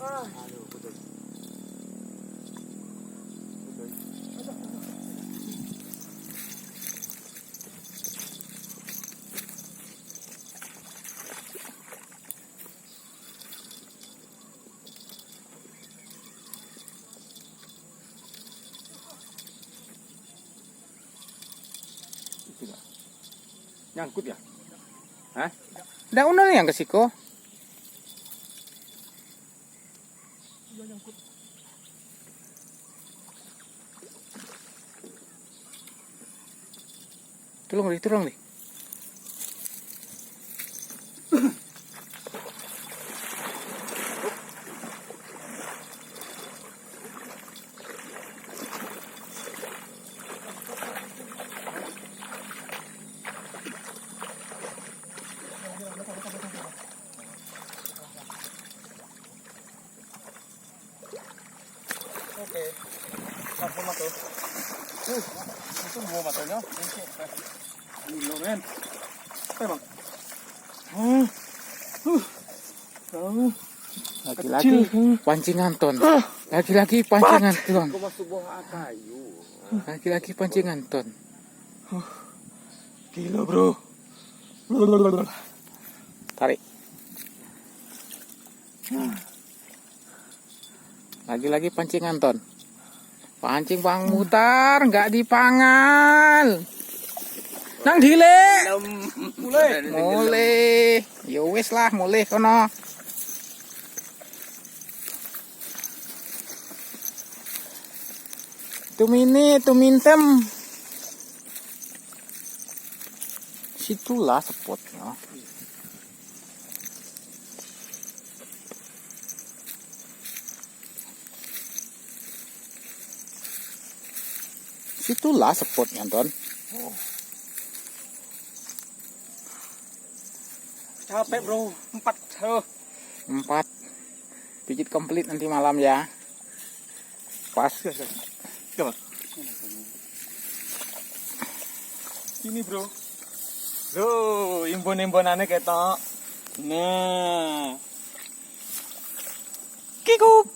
Aduh, betul. Tidak. Nyangkut ya? Hah? Daun yang ke siko. Tolong deh. Oke. Langsung masuk. Itu mau matanya. Gila men. Apa bang? Lagi-lagi pancingan ton. Lagi-lagi pancingan ton. Kau masuk buah kayu. Lagi-lagi pancingan ton. Gila bro. Tarik. Lagi-lagi pancingan ton. Pancing bang mutar, nggak dipangal. Nang dile. Mulai. Ya wis lah, mulai kono. Tumintem. Situlah spotnya. Situlah spotnya, Ton. Capek bro. 4. 4. Pijit komplit nanti malam ya. Pas. Coba. Sini bro. Loh, imbon-imbonannya ketok. Nah. Kikuk.